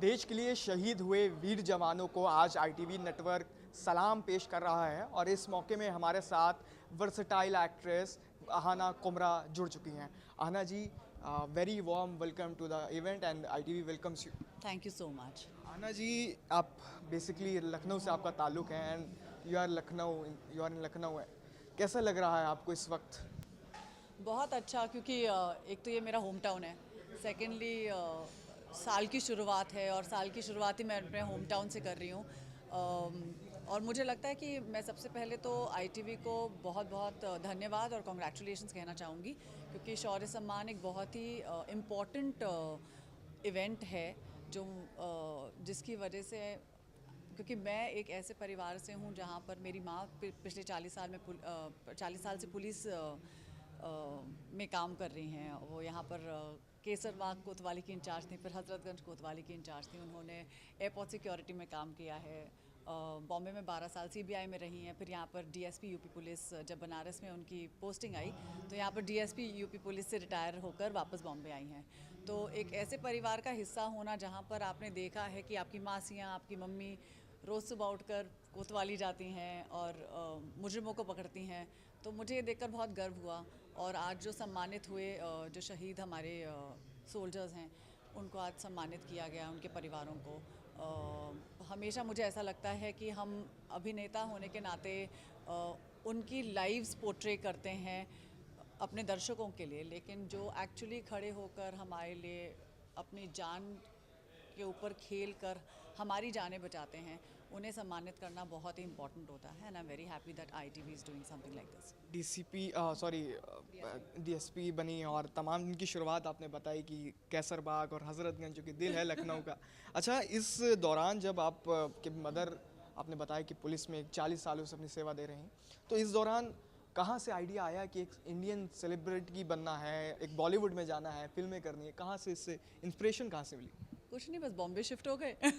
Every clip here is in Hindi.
देश के लिए शहीद हुए वीर जवानों को आज आईटीवी नेटवर्क सलाम पेश कर रहा है और इस मौके में हमारे साथ वर्सटाइल एक्ट्रेस अहाना कुमरा जुड़ चुकी हैं। Ahana ji, very warm welcome to the event and ITV welcomes you. Thank you so much. Ahana ji, आप बेसिकली लखनऊ से आपका ताल्लुक है and you are in Lucknow है। कैसा लग रहा है आपको इस वक्त? बहुत अच्छा, क्योंकि एक तो ये मेरा होम टाउन है, सेकेंडली साल की शुरुआत है और साल की शुरुआत ही मैं अपने होम टाउन से कर रही हूँ। और मुझे लगता है कि मैं सबसे पहले तो आईटीवी को बहुत बहुत धन्यवाद और कॉन्ग्रेचुलेशंस कहना चाहूँगी, क्योंकि शौर्य सम्मान एक बहुत ही इम्पॉर्टेंट इवेंट है जो जिसकी वजह से, क्योंकि मैं एक ऐसे परिवार से हूँ जहाँ पर मेरी माँ पिछले 40 साल में 40 साल से पुलिस में काम कर रही हैं। वो यहाँ पर केसरबाग कोतवाली की इंचार्ज थी, फिर हजरतगंज कोतवाली की इंचार्ज थी। उन्होंने एयरपोर्ट सिक्योरिटी में काम किया है। बॉम्बे में 12 साल सीबीआई में रही हैं। फिर यहाँ पर डीएसपी यूपी पुलिस, जब बनारस में उनकी पोस्टिंग आई तो यहाँ पर डीएसपी यूपी पुलिस से रिटायर होकर वापस बॉम्बे आई हैं। तो एक ऐसे परिवार का हिस्सा होना जहाँ पर आपने देखा है कि आपकी मासियाँ, आपकी मम्मी रोज़ सुबह उठकर कोतवाली जाती हैं और मुजरिमों को पकड़ती हैं, तो मुझे ये देखकर बहुत गर्व हुआ। और आज जो सम्मानित हुए जो शहीद हमारे सोल्जर्स हैं, उनको आज सम्मानित किया गया, उनके परिवारों को। हमेशा मुझे ऐसा लगता है कि हम अभिनेता होने के नाते उनकी लाइव्स पोर्ट्रे करते हैं अपने दर्शकों के लिए, लेकिन जो एक्चुअली खड़े होकर हमारे लिए अपनी जान के ऊपर खेल कर हमारी जानें बचाते हैं, उन्हें सम्मानित करना बहुत ही इंपॉर्टेंट होता है। And I am very happy that ITV is doing something like this. DSP बनी और तमाम इनकी शुरुआत आपने बताई कि कैसरबाग और हजरतगंज जो कि दिल है लखनऊ का। अच्छा, इस दौरान जब आप के मदर, आपने बताया कि पुलिस में 40 सालों से अपनी सेवा दे रही हैं, तो इस दौरान कहाँ से आइडिया आया कि एक इंडियन सेलिब्रिटी बनना है, एक बॉलीवुड में जाना है, फिल्में करनी है? कहाँ से इससे इंस्पिरेशन कहाँ से मिली? कुछ नहीं, बस बॉम्बे शिफ्ट हो गए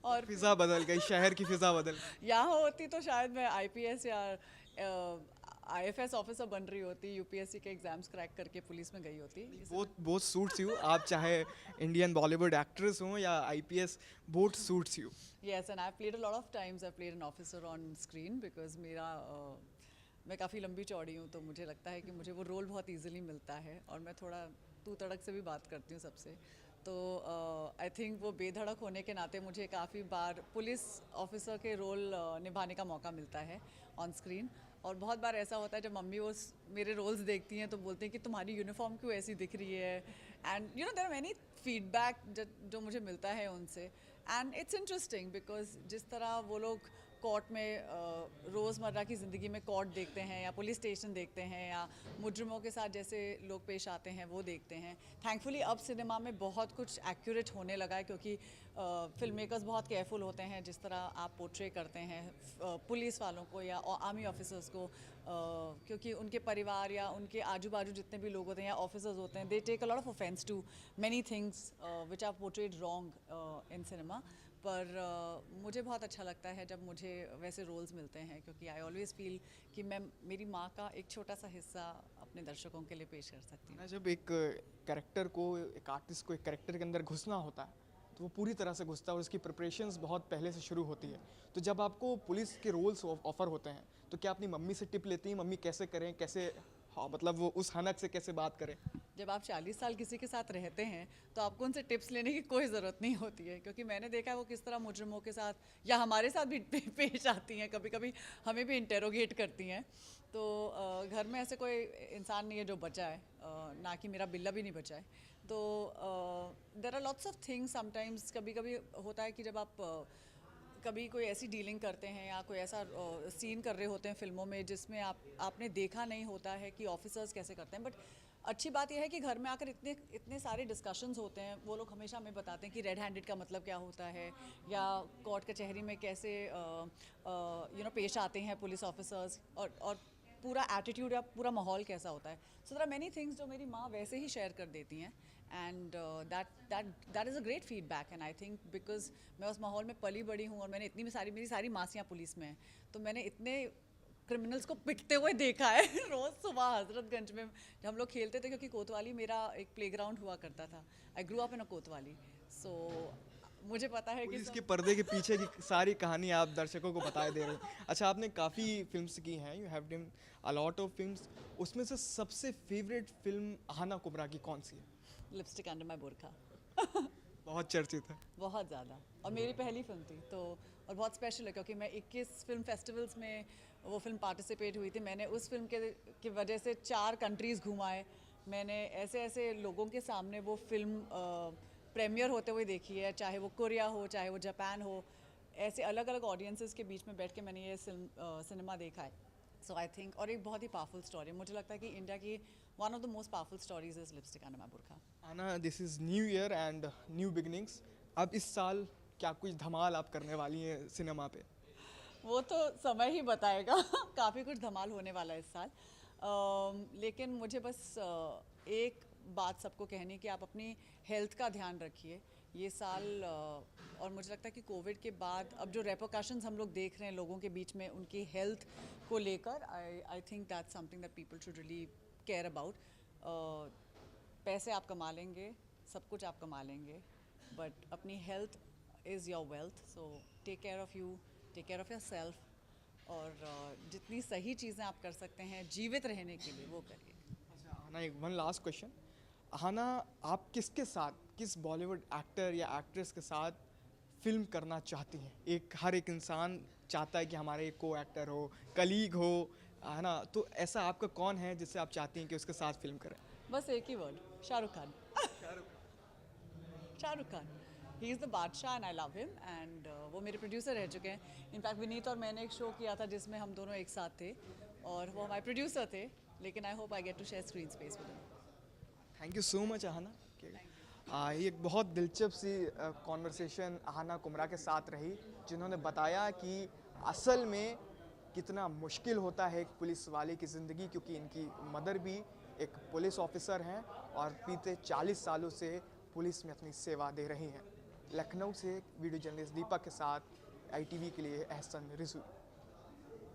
और फिजा बदल गई, शहर की फिजा बदल गई। यहाँ होती तो शायद मैं आईपीएस या आईएफएस ऑफिसर बन रही होती, यूपीएससी के एग्जाम्स क्रैक करके पुलिस में गई होती। बोथ सूट्स यू, आप चाहे इंडियन बॉलीवुड एक्ट्रेस हो या IPS, both suits you. Yes, and I've played a lot of times. I've played an officer on screen because मेरा मैं काफ़ी लंबी चौड़ी हूँ, तो मुझे लगता है कि मुझे वो रोल बहुत इजीली मिलता है। और मैं थोड़ा तू तड़क से भी बात करती हूँ सबसे, तो आई थिंक वो बेधड़क होने के नाते मुझे काफ़ी बार पुलिस ऑफिसर के रोल निभाने का मौका मिलता है ऑन स्क्रीन। और बहुत बार ऐसा होता है जब मम्मी वो मेरे रोल्स देखती हैं तो बोलती हैं कि तुम्हारी यूनिफॉर्म क्यों ऐसी दिख रही है। And you know there are many feedback जो मुझे मिलता है उनसे। एंड इट्स इंटरेस्टिंग बिकॉज जिस तरह वो लोग कोर्ट में रोज़मर्रा की ज़िंदगी में कोर्ट देखते हैं या पुलिस स्टेशन देखते हैं या मुजरिमों के साथ जैसे लोग पेश आते हैं वो देखते हैं। थैंकफुली अब सिनेमा में बहुत कुछ एक्यूरेट होने लगा है, क्योंकि फिल्म मेकर्स बहुत केयरफुल होते हैं जिस तरह आप पोर्ट्रे करते हैं पुलिस वालों को या आर्मी ऑफिसर्स को, क्योंकि उनके परिवार या उनके आजू बाजू जितने भी लोग होते हैं या ऑफिसर्स होते हैं, they take a lot of offence to many things which are portrayed wrong in cinema. पर मुझे बहुत अच्छा लगता है जब मुझे वैसे रोल्स मिलते हैं, क्योंकि आई ऑलवेज फील कि मैं मेरी माँ का एक छोटा सा हिस्सा अपने दर्शकों के लिए पेश कर सकती हूँ। जब एक कैरेक्टर को, एक आर्टिस्ट को एक कैरेक्टर के अंदर घुसना होता है तो वो पूरी तरह से घुसता है और उसकी प्रिपरेशंस बहुत पहले से शुरू होती है। तो जब आपको पुलिस के रोल्स ऑफर होते हैं तो क्या अपनी मम्मी से टिप लेती हैं, मम्मी कैसे करें, कैसे, हाँ, मतलब वो उस हनक से कैसे बात करें? जब आप 40 साल किसी के साथ रहते हैं तो आपको उनसे टिप्स लेने की कोई ज़रूरत नहीं होती है, क्योंकि मैंने देखा है वो किस तरह मुजरिमों के साथ या हमारे साथ भी पेश आती हैं। कभी कभी हमें भी इंटेरोगेट करती हैं। तो घर में ऐसे कोई इंसान नहीं है जो बचा है, ना कि मेरा बिल्ला भी नहीं बचा है। तो there are lots of things sometimes. कभी कभी होता है कि जब आप कभी कोई ऐसी डीलिंग करते हैं या कोई ऐसा सीन कर रहे होते हैं फिल्मों में जिसमें आपने देखा नहीं होता है कि ऑफिसर्स कैसे करते हैं। बट अच्छी बात यह है कि घर में आकर इतने इतने सारे डिस्कशंस होते हैं। वो लोग हमेशा हमें बताते हैं कि रेड हैंडेड का मतलब क्या होता है, या कोर्ट कचहरी में कैसे पेश आते हैं पुलिस ऑफिसर्स, और पूरा एटीट्यूड या पूरा माहौल कैसा होता है। So there are many things जो मेरी माँ वैसे ही शेयर कर देती हैं। And that is a great feedback. And I think because मैं उस माहौल में पली बड़ी हूँ और मैंने मेरी सारी मासियाँ पुलिस में हैं, तो मैंने इतने क्रिमिनल्स को पिटते हुए देखा है रोज़ सुबह हजरतगंज में जब हम लोग खेलते थे, क्योंकि कोतवाली मेरा एक प्लेग्राउंड हुआ करता था। आई ग्रू अप इन अ कोतवाली। सो मुझे पता है कि पुलिस के पर्दे के पीछे की सारी कहानी आप दर्शकों को बताए दे रहे हैं। अच्छा, आपने काफ़ी फिल्म्स की हैं, you have done a lot of films, उसमें से सबसे फेवरेट फिल्म आहाना कुबरा की कौन सी है? लिपस्टिक अंडर माई बुरखा बहुत चर्चित है। बहुत ज़्यादा, और मेरी पहली फिल्म थी तो, और बहुत स्पेशल है क्योंकि मैं 21 फिल्म फेस्टिवल्स में वो फिल्म पार्टिसिपेट हुई थी। मैंने उस फिल्म के की वजह से 4 कंट्रीज़ घुमाए। मैंने ऐसे ऐसे लोगों के सामने वो फिल्म प्रीमियर होते हुए देखी है, चाहे वो कोरिया हो, चाहे वो जापान हो, ऐसे अलग अलग ऑडियंसेस के बीच में बैठ के मैंने ये सिनेमा देखा है। सो आई थिंक, और एक बहुत ही पावरफुल स्टोरी, मुझे लगता है कि इंडिया की one of the most powerful stories is lipstick under my बुरखा। आना, this is new year and new beginnings. अब इस साल क्या कुछ धमाल आप करने वाली हैं सिनेमा पे? वो तो समय ही बताएगा काफ़ी कुछ धमाल होने वाला है इस साल। लेकिन मुझे बस एक बात सबको कहनी है कि आप अपनी हेल्थ का ध्यान रखिए ये साल। और मुझे लगता है कि कोविड के बाद अब जो रेपोकशंस हम लोग देख रहे हैं लोगों के बीच में उनकी हेल्थ को लेकर, I think that's something that people should really care about. पैसे आप कमा लेंगे, सब कुछ आप कमा लेंगे, बट अपनी health is your wealth. So take care of you, take care of yourself, और जितनी सही चीज़ें आप कर सकते हैं जीवित रहने के लिए वो करिए। अच्छा आना, एक वन लास्ट क्वेश्चन। आना, आप किसके साथ, किस बॉलीवुड एक्टर या एक्ट्रेस के साथ फिल्म करना चाहती हैं? हर एक इंसान चाहता है कि हमारे एक को एक्टर हो, कलीग हो, है ना? तो ऐसा आपका कौन है जिससे आप चाहती हैं कि उसके साथ फिल्म करें? बस एक ही word, Shahrukh Khan. Shahrukh Khan, he is the badshah and I love him, and वो मेरे प्रोड्यूसर रह चुके हैं। इनफैक्ट विनीत और मैंने एक शो किया था जिसमें हम दोनों एक साथ थे, और वो हमारे प्रोड्यूसर थे, लेकिन I hope I get to share screen space with him. Thank you so much Aahana. ये एक बहुत दिलचस्प सी कॉन्वर्सेशन आहाना कुमरा के साथ रही, जिन्होंने बताया कि असल में कितना मुश्किल होता है एक पुलिस वाले की ज़िंदगी, क्योंकि इनकी मदर भी एक पुलिस ऑफिसर हैं और बीते 40 सालों से पुलिस में अपनी सेवा दे रही हैं। लखनऊ से वीडियो जर्नलिस्ट दीपक के साथ ITV के लिए एहसन रिजू।